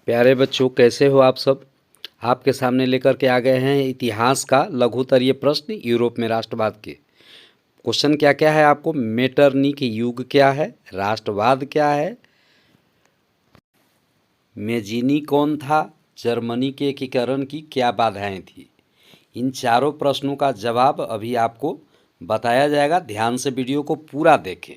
प्यारे बच्चों, कैसे हो आप सब। आपके सामने लेकर के आ गए हैं इतिहास का लघुतरीय प्रश्न यूरोप में राष्ट्रवाद के। क्वेश्चन क्या क्या है आपको। मेटरनिख युग क्या है, राष्ट्रवाद क्या है, मेजीनी कौन था, जर्मनी के एकीकरण की क्या बाधाएं थी। इन चारों प्रश्नों का जवाब अभी आपको बताया जाएगा। ध्यान से वीडियो को पूरा देखें।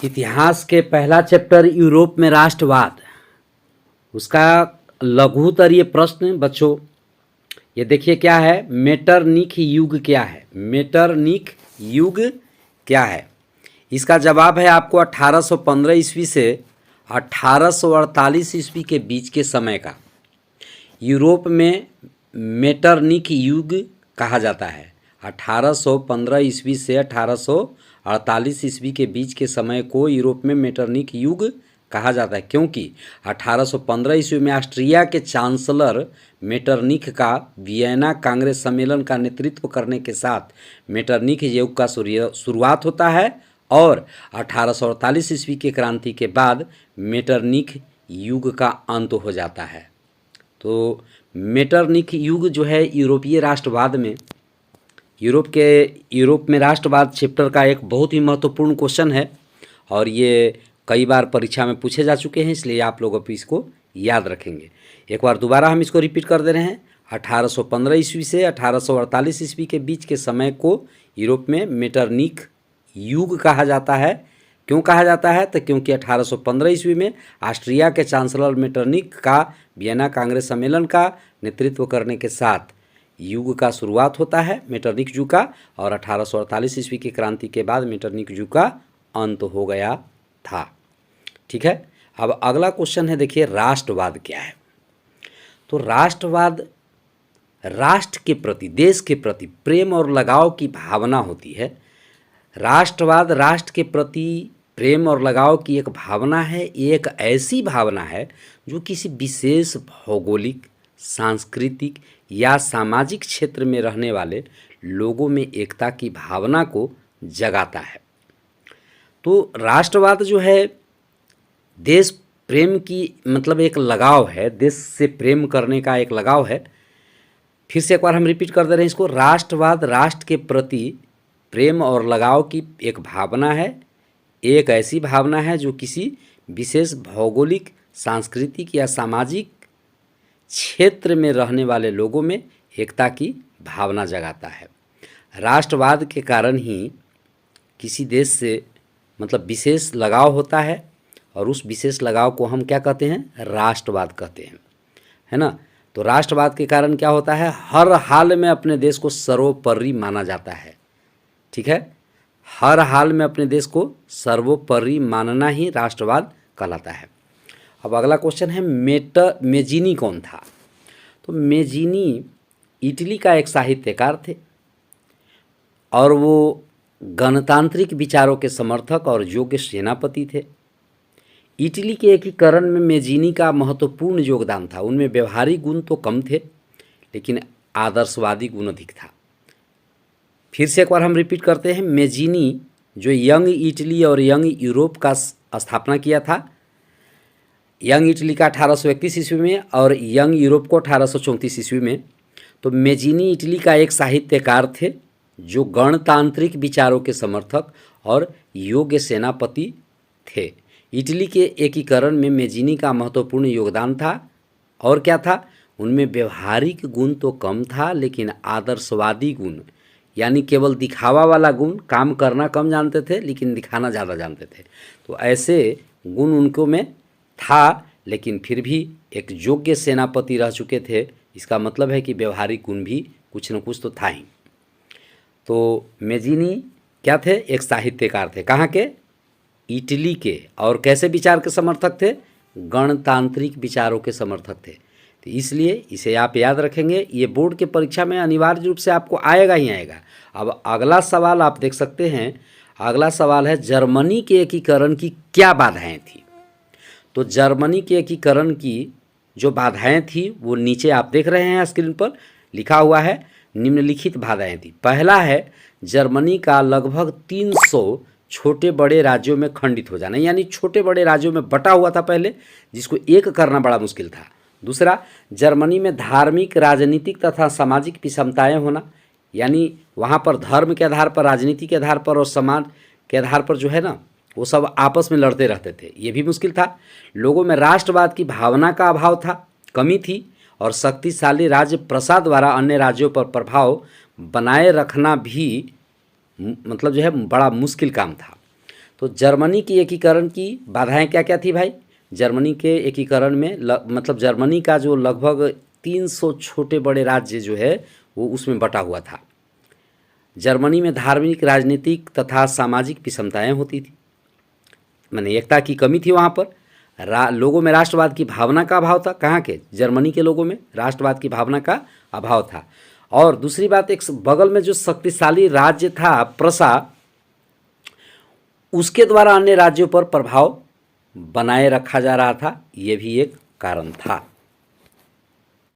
इतिहास के पहला चैप्टर यूरोप में राष्ट्रवाद, उसका लघुतरीय प्रश्न बच्चों ये देखिए क्या है। मेटरनिख युग क्या है, मेटरनिख युग क्या है। इसका जवाब है आपको 1815 ईस्वी से 1848 ईस्वी के बीच के समय का यूरोप में मेटरनिख युग कहा जाता है। 1815 ईस्वी से 1848 ईस्वी के बीच के समय को यूरोप में मेटरनिख युग कहा जाता है, क्योंकि 1815 ईस्वी में ऑस्ट्रिया के चांसलर मेटरनिख का वियना कांग्रेस सम्मेलन का नेतृत्व करने के साथ मेटरनिख युग का शुरुआत होता है और 1848 ईस्वी के क्रांति के बाद मेटरनिख युग का अंत हो जाता है। तो मेटरनिख युग जो है यूरोपीय राष्ट्रवाद में यूरोप में राष्ट्रवाद चैप्टर का एक बहुत ही महत्वपूर्ण क्वेश्चन है और ये कई बार परीक्षा में पूछे जा चुके हैं, इसलिए आप लोग अब इसको याद रखेंगे। एक बार दोबारा हम इसको रिपीट कर दे रहे हैं। 1815 ईस्वी से 1848 ईस्वी के बीच के समय को यूरोप में मेटरनिख युग कहा जाता है। क्यों कहा जाता है? तो क्योंकि 1815 ईस्वी में ऑस्ट्रिया के चांसलर मेटरनिख का वियना कांग्रेस सम्मेलन का नेतृत्व करने के साथ युग का शुरुआत होता है, मेटरनिख युग का, और 1848 ईस्वी की क्रांति के बाद मेटरनिख युग का अंत हो गया था। ठीक है। अब अगला क्वेश्चन है, देखिए राष्ट्रवाद क्या है। तो राष्ट्रवाद राष्ट्र के प्रति, देश के प्रति प्रेम और लगाव की भावना होती है। राष्ट्रवाद राष्ट्र के प्रति प्रेम और लगाव की एक भावना है। एक ऐसी भावना है जो किसी विशेष भौगोलिक, सांस्कृतिक या सामाजिक क्षेत्र में रहने वाले लोगों में एकता की भावना को जगाता है। तो राष्ट्रवाद जो है देश प्रेम की मतलब एक लगाव है, देश से प्रेम करने का एक लगाव है। फिर से एक बार हम रिपीट कर दे रहे हैं इसको। राष्ट्रवाद राष्ट्र के प्रति प्रेम और लगाव की एक भावना है। एक ऐसी भावना है जो किसी विशेष भौगोलिक, सांस्कृतिक या सामाजिक क्षेत्र में रहने वाले लोगों में एकता की भावना जगाता है। राष्ट्रवाद के कारण ही किसी देश से मतलब विशेष लगाव होता है और उस विशेष लगाव को हम क्या कहते हैं? राष्ट्रवाद कहते हैं, है ना। तो राष्ट्रवाद के कारण क्या होता है? हर हाल में अपने देश को सर्वोपरि माना जाता है। ठीक है। हर हाल में अपने देश को सर्वोपरि मानना ही राष्ट्रवाद कहलाता है। अब अगला क्वेश्चन है, मेजीनी कौन था। तो मेजीनी इटली का एक साहित्यकार थे और वो गणतांत्रिक विचारों के समर्थक और योग्य सेनापति थे। इटली के एकीकरण में मेजीनी का महत्वपूर्ण योगदान था। उनमें व्यवहारिक गुण तो कम थे लेकिन आदर्शवादी गुण अधिक था। फिर से एक बार हम रिपीट करते हैं। मेजीनी जो यंग इटली और यंग यूरोप का स्थापना किया था। यंग इटली का 1831 ईस्वी में और यंग यूरोप को 1834 ईस्वी में। तो मेजीनी इटली का एक साहित्यकार थे जो गणतांत्रिक विचारों के समर्थक और योग्य सेनापति थे। इटली के एकीकरण में मेजीनी का महत्वपूर्ण योगदान था। और क्या था? उनमें व्यवहारिक गुण तो कम था लेकिन आदर्शवादी गुण, यानी केवल दिखावा वाला गुण, काम करना कम जानते थे लेकिन दिखाना ज़्यादा जानते थे। तो ऐसे गुण उनको में था, लेकिन फिर भी एक योग्य सेनापति रह चुके थे। इसका मतलब है कि व्यवहारिक गुण भी कुछ न कुछ तो था ही। तो मेजीनी क्या थे? एक साहित्यकार थे। कहाँ के? इटली के। और कैसे विचार के समर्थक थे? गणतांत्रिक विचारों के समर्थक थे। तो इसलिए इसे आप याद रखेंगे। ये बोर्ड के परीक्षा में अनिवार्य रूप से आपको आएगा ही आएगा। अब अगला सवाल आप देख सकते हैं। अगला सवाल है, जर्मनी के एकीकरण की क्या बाधाएं थी। तो जर्मनी के एकीकरण की जो बाधाएं थी वो नीचे आप देख रहे हैं स्क्रीन पर लिखा हुआ है। निम्नलिखित बाधाएं थी। पहला है, जर्मनी का लगभग छोटे बड़े राज्यों में खंडित हो जाना, यानी छोटे बड़े राज्यों में बटा हुआ था पहले, जिसको एक करना बड़ा मुश्किल था। दूसरा, जर्मनी में धार्मिक, राजनीतिक तथा सामाजिक विषमताएं होना, यानी वहाँ पर धर्म के आधार पर, राजनीति के आधार पर और समाज के आधार पर जो है ना, वो सब आपस में लड़ते रहते थे, ये भी मुश्किल था। लोगों में राष्ट्रवाद की भावना का अभाव था, कमी थी, और शक्तिशाली राज्य प्रसाद द्वारा अन्य राज्यों पर प्रभाव बनाए रखना भी मतलब जो है बड़ा मुश्किल काम था। तो जर्मनी की एकीकरण की बाधाएं क्या क्या थी भाई? जर्मनी के एकीकरण में मतलब जर्मनी का जो लगभग 300 छोटे बड़े राज्य जो है वो उसमें बटा हुआ था। जर्मनी में धार्मिक, राजनीतिक तथा सामाजिक विषमताएं होती थी, माने एकता की कमी थी वहाँ पर। लोगों में राष्ट्रवाद की भावना का अभाव था। कहाँ के? जर्मनी के लोगों में राष्ट्रवाद की भावना का अभाव था। और दूसरी बात, एक बगल में जो शक्तिशाली राज्य था प्रसा, उसके द्वारा अन्य राज्यों पर प्रभाव बनाए रखा जा रहा था, ये भी एक कारण था।